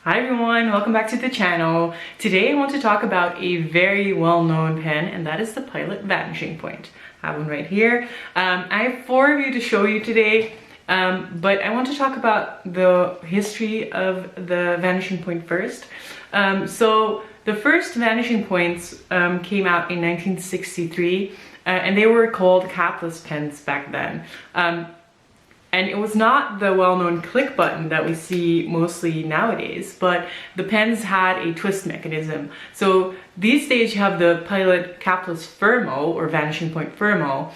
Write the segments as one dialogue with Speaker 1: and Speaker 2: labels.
Speaker 1: Hi everyone, welcome back to the channel. Today I want to talk about a very well-known pen, and that is the Pilot Vanishing Point. I have one right here. I have four of you to show you today, but I want to talk about the history of the Vanishing Point first. So the first Vanishing Points came out in 1963, and they were called Capless pens back then. And it was not the well-known click button that we see mostly nowadays, but the pens had a twist mechanism. So these days you have the Pilot Capless Fermo, or Vanishing Point Fermo,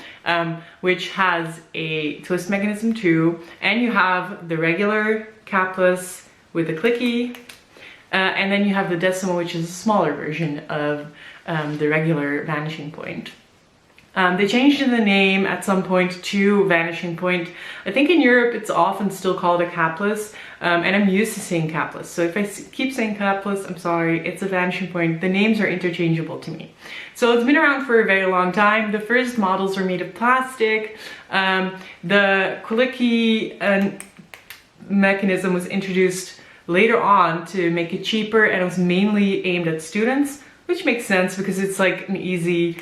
Speaker 1: which has a twist mechanism too, and you have the regular Capless with the clicky, and then you have the Decimo, which is a smaller version of the regular Vanishing Point. They changed the name at some point to Vanishing Point. I think in Europe it's often still called a Capless, and I'm used to saying Capless. So if I keep saying Capless, I'm sorry, it's a Vanishing Point. The names are interchangeable to me. So it's been around for a very long time. The first models were made of plastic. The clicky mechanism was introduced later on to make it cheaper, and it was mainly aimed at students, which makes sense because it's like an easy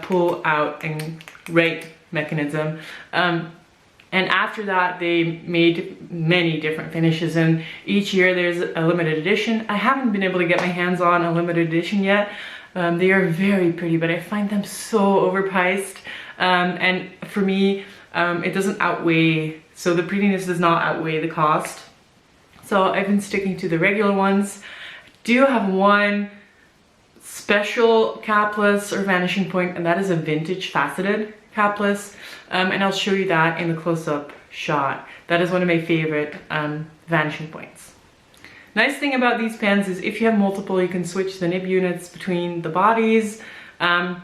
Speaker 1: pull out and write mechanism. And after that they made many different finishes, and each year there's a limited edition. I haven't been able to get my hands on a limited edition yet. They are very pretty, but I find them so overpriced, and for me it doesn't outweigh, so the prettiness does not outweigh the cost. So I've been sticking to the regular ones. I do have one special Capless or Vanishing Point, and that is a vintage faceted Capless, and I'll show you that in the close-up shot. That is one of my favorite Vanishing Points. Nice thing about these pens is if you have multiple, you can switch the nib units between the bodies. I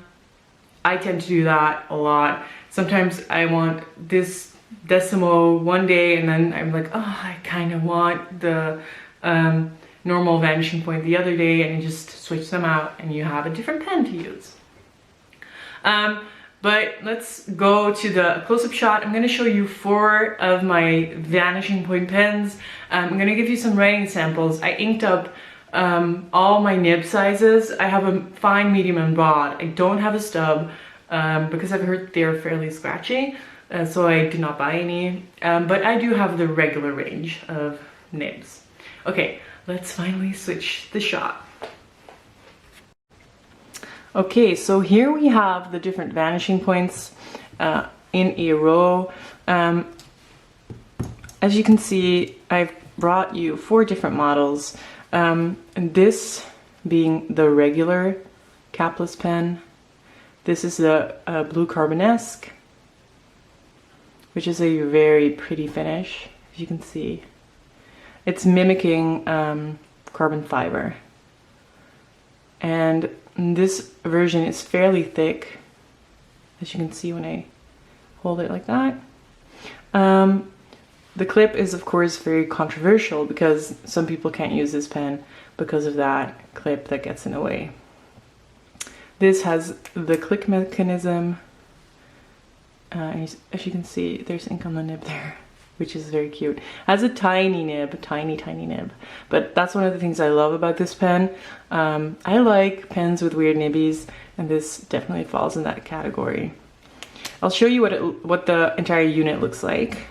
Speaker 1: tend to do that a lot. Sometimes I want this Decimo one day, and then I'm like, oh, I kind of want the normal Vanishing Point the other day, and you just switch them out and you have a different pen to use. But let's go to the close-up shot. I'm going to show you four of my Vanishing Point pens. I'm going to give you some writing samples. I inked up all my nib sizes. I have a fine, medium, and broad. I don't have a stub because I've heard they're fairly scratchy, so I did not buy any. But I do have the regular range of nibs. Okay, let's finally switch the shot. Okay, so here we have the different Vanishing Points in a row. As you can see, I've brought you four different models. And this being the regular Capless pen. This is the blue carbonesque, which is a very pretty finish, as you can see. It's mimicking carbon fiber, and this version is fairly thick, as you can see when I hold it like that. The clip is of course very controversial because some people can't use this pen because of that clip that gets in the way. This has the click mechanism, and as you can see, there's ink on the nib there, which is very cute. It has a tiny nib, tiny nib, but that's one of the things I love about this pen. I like pens with weird nibbies, and this definitely falls in that category. I'll show you what the entire unit looks like,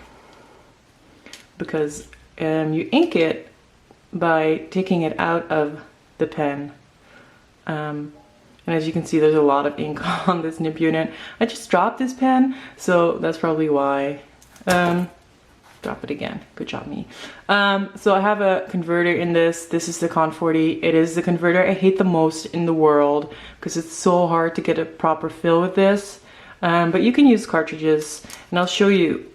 Speaker 1: because you ink it by taking it out of the pen. And as you can see, there's a lot of ink on this nib unit. I just dropped this pen, so that's probably why. Drop it again. Good job, me. So I have a converter in this. This is the Con 40. It is the converter I hate the most in the world because it's so hard to get a proper fill with this. But you can use cartridges, and I'll show you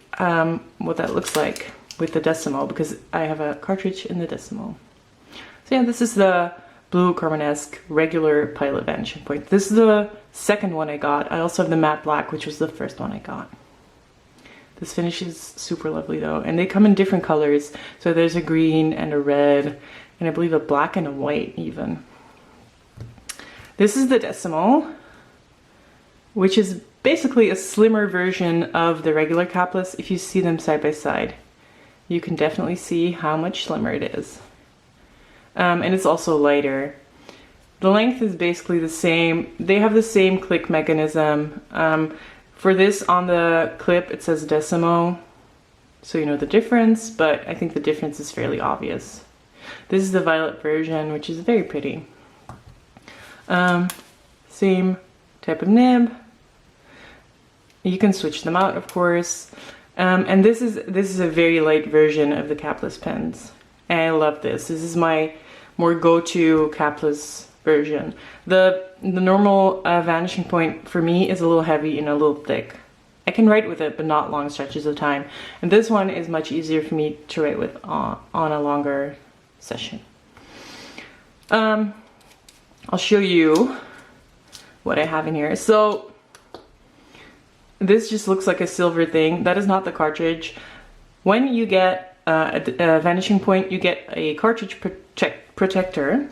Speaker 1: what that looks like with the Decimo, because I have a cartridge in the Decimo. So yeah, this is the blue carbonesque regular Pilot Vanishing Point. This is the second one I got. I also have the matte black, which was the first one I got. This finish is super lovely though, and they come in different colors. So there's a green and a red, and I believe a black and a white even. This is the Decimo, which is basically a slimmer version of the regular Capless if you see them side by side. you can definitely see how much slimmer it is. And it's also lighter. The length is basically the same. They have the same click mechanism. For this on the clip it says Decimo, so you know the difference, but I think the difference is fairly obvious. This is the violet version, which is very pretty. Same type of nib. You can switch them out, of course. And this is a very light version of the Capless pens. And I love this. This is my more go-to Capless version. The normal Vanishing point for me is a little heavy and a little thick. I can write with it, but not long stretches of time. And this one is much easier for me to write with on a longer session. I'll show you what I have in here. So this just looks like a silver thing. That is not the cartridge. When you get a Vanishing point, you get a cartridge protector.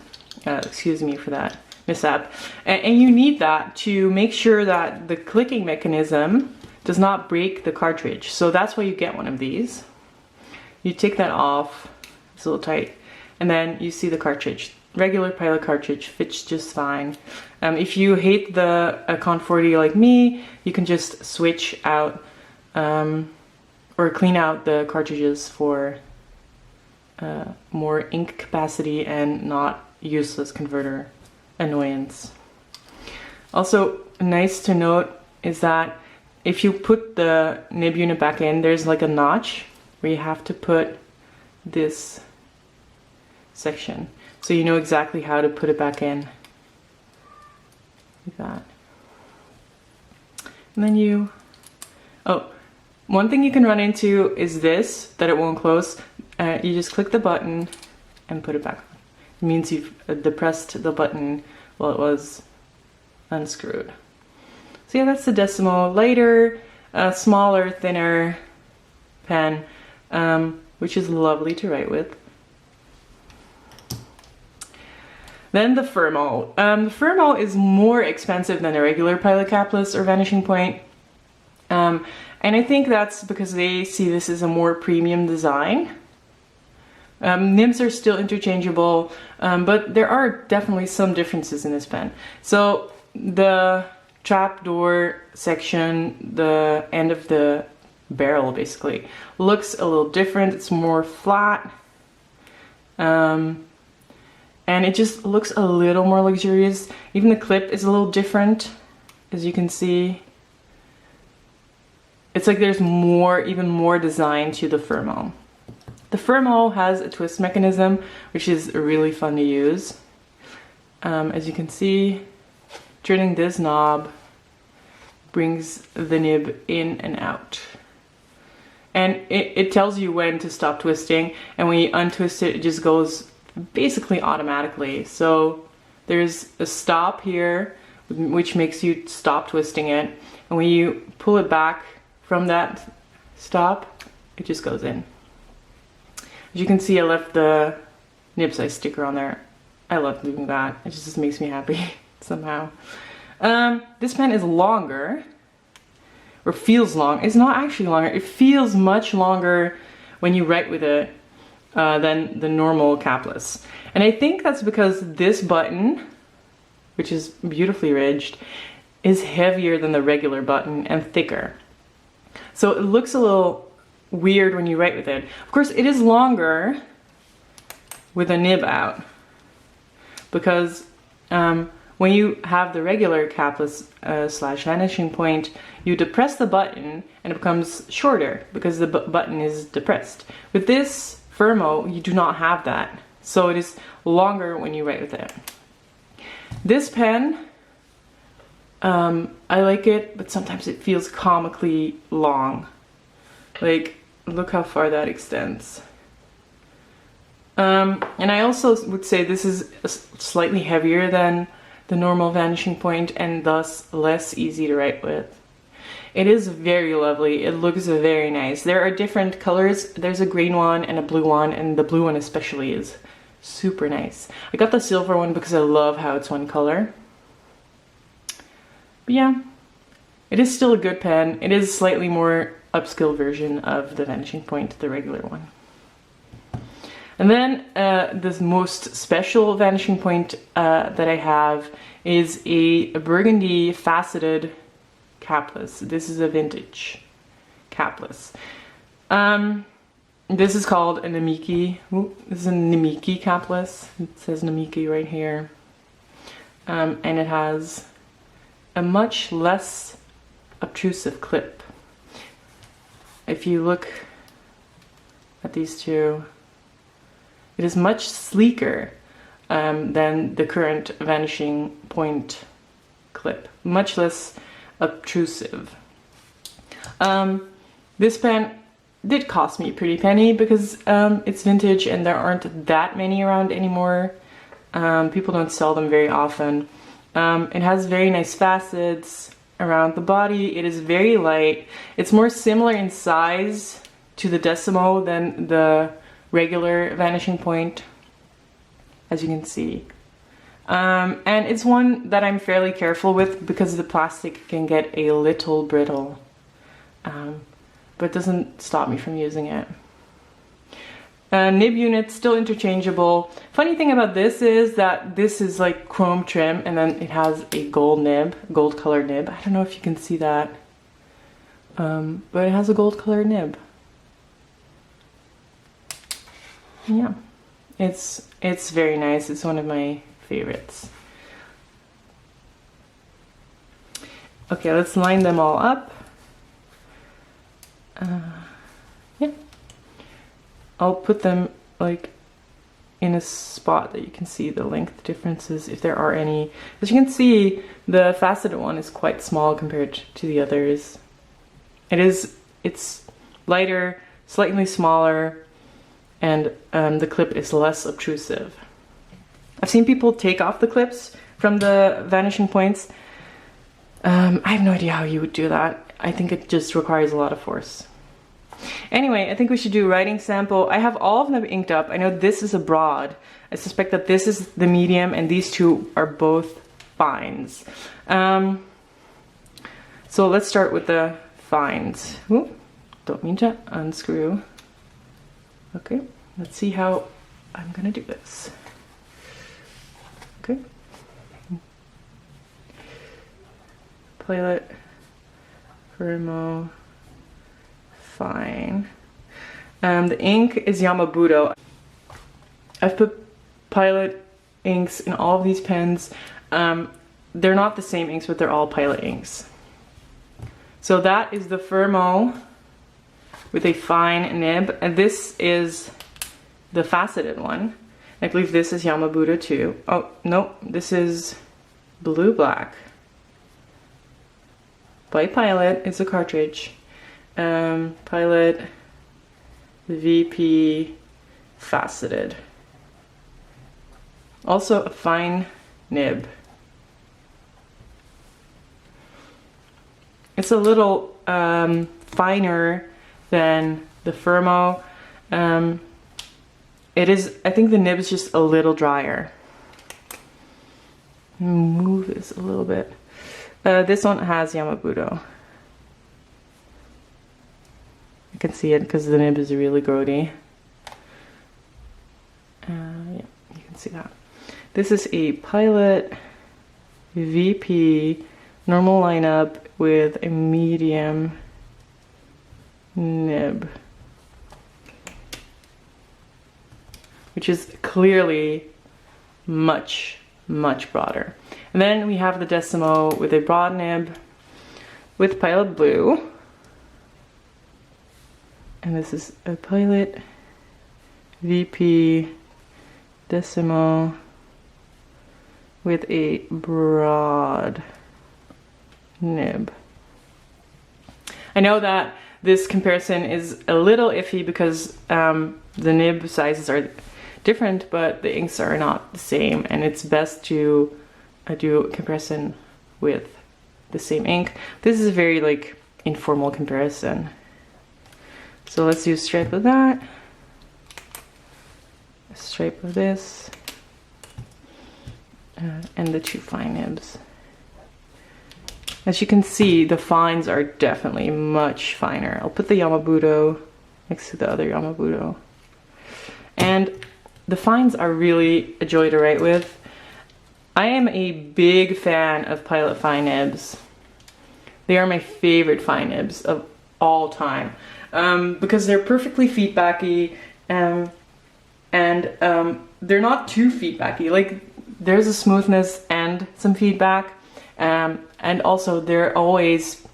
Speaker 1: Excuse me for that mishap. And you need that to make sure that the clicking mechanism does not break the cartridge. So that's why you get one of these. You take that off, it's a little tight, and then you see the cartridge. Regular Pilot cartridge fits just fine. If you hate the Con 40 like me, you can just switch out or clean out the cartridges for more ink capacity and not useless converter annoyance. Also nice to note is that if you put the nib unit back in, there's like a notch where you have to put this section. So you know exactly how to put it back in. Like that. And then you... Oh, one thing you can run into is this, that it won't close. You just click the button and put it back on. It means you've depressed the button while it was unscrewed. So yeah, that's the Decimo. Lighter, smaller, thinner pen, which is lovely to write with. Then the Fermo. The Fermo is more expensive than the regular Pilot Capless or Vanishing point. And I think that's because they see this as a more premium design. Nibs are still interchangeable, but there are definitely some differences in this pen. So the trapdoor section, the end of the barrel basically, looks a little different. It's more flat. And it just looks a little more luxurious. Even the clip is a little different, as you can see. It's like there's more, even more design to the Fermo. The Fermo has a twist mechanism, which is really fun to use. As you can see, turning this knob brings the nib in and out. And it tells you when to stop twisting, and when you untwist it, it just goes basically automatically. So there's a stop here, which makes you stop twisting it. And when you pull it back from that stop, it just goes in. As you can see, I left the nib size sticker on there. I love doing that. It just makes me happy somehow. This pen is longer, or feels long. It's not actually longer. It feels much longer when you write with it than the normal Capless. And I think that's because this button, which is beautifully ridged, is heavier than the regular button and thicker. So it looks a little weird when you write with it. Of course, it is longer with a nib out, because when you have the regular Capless slash Vanishing point, you depress the button and it becomes shorter because the button is depressed. With this Fermo, you do not have that, so it is longer when you write with it. This pen, I like it, but sometimes it feels comically long. Like, look how far that extends. And I also would say this is slightly heavier than the normal Vanishing point and thus less easy to write with. It is very lovely. It looks very nice. There are different colors. There's a green one and a blue one, and the blue one especially is super nice. I got the silver one because I love how it's one color. But yeah, it is still a good pen. It is a slightly more upscale version of the Vanishing point, the regular one. And then the most special vanishing point that I have is a burgundy faceted capless. This is a vintage capless. This is called a Namiki. Ooh, this is a Namiki capless. It says Namiki right here. And it has a much less obtrusive clip. If you look at these two, it is much sleeker than the current vanishing point clip, much less obtrusive. This pen did cost me a pretty penny because it's vintage and there aren't that many around anymore. People don't sell them very often. It has very nice facets around the body. It is very light. It's more similar in size to the Decimo than the regular vanishing point, as you can see. And it's one that I'm fairly careful with because the plastic can get a little brittle, but it doesn't stop me from using it. Nib unit still interchangeable. Funny thing about this is that this is like chrome trim and then it has a gold nib, gold colored nib. I don't know if you can see that, but it has a gold colored nib. Yeah, it's very nice. It's one of my favorites. Okay, let's line them all up. Yeah, I'll put them like in a spot that you can see the length differences if there are any. As you can see, the faceted one is quite small compared to the others. It's lighter, slightly smaller, and the clip is less obtrusive. I've seen people take off the clips from the vanishing points. I have no idea how you would do that. I think it just requires a lot of force. Anyway, I think we should do writing sample. I have all of them inked up. I know this is a broad. I suspect that this is the medium and these two are both fines. So let's start with the fines. Ooh, don't mean to unscrew. Okay, let's see how I'm gonna do this. Okay. Pilot, fermo, fine. The ink is Yamabudo. I've put Pilot inks in all of these pens. They're not the same inks, but they're all Pilot inks. So that is the fermo with a fine nib, and this is the faceted one. I believe this is Yamabudo too. Oh, no, this is blue black by Pilot. It's a cartridge. Pilot VP faceted. Also a fine nib. It's a little finer than the fermo. It is, I think the nib is just a little drier. Move this a little bit. This one has Yamabudo. I can see it because the nib is really grody. Yeah, you can see that. This is a Pilot VP normal lineup with a medium nib, which is clearly much broader. And then we have the Decimo with a broad nib with Pilot blue. And this is a Pilot VP Decimo with a broad nib. I know that this comparison is a little iffy because the nib sizes are different, but the inks are not the same, and it's best to do a comparison with the same ink. This is a very like informal comparison. So let's do a stripe of that, a stripe of this, and the two fine nibs. As you can see, the fines are definitely much finer. I'll put the Yamabudo next to the other Yamabudo. and the fines are really a joy to write with. I am a big fan of Pilot fine nibs. They are my favorite fine nibs of all time, because they're perfectly feedbacky, and they're not too feedbacky. Like, there's a smoothness and some feedback, and also they're always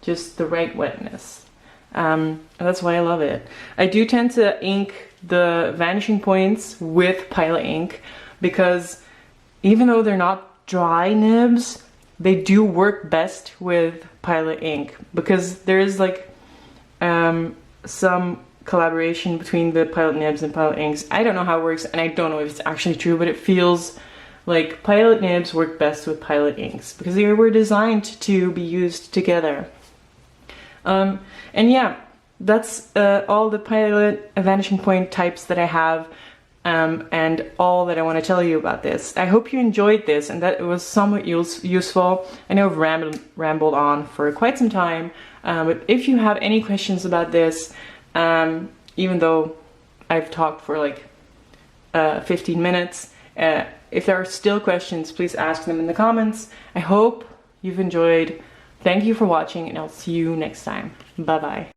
Speaker 1: just the right wetness. And that's why I love it. I do tend to ink the vanishing points with Pilot ink, because even though they're not dry nibs, they do work best with Pilot ink, because there is like some collaboration between the Pilot nibs and Pilot inks. I don't know how it works, and I don't know if it's actually true, but it feels like Pilot nibs work best with Pilot inks because they were designed to be used together. And yeah, that's all the Pilot vanishing point types that I have, and all that I want to tell you about this. I hope you enjoyed this and that it was somewhat useful. I know I've rambled on for quite some time, but if you have any questions about this, even though I've talked for like 15 minutes, if there are still questions, please ask them in the comments. I hope you've enjoyed. Thank you for watching, and I'll see you next time. Bye bye.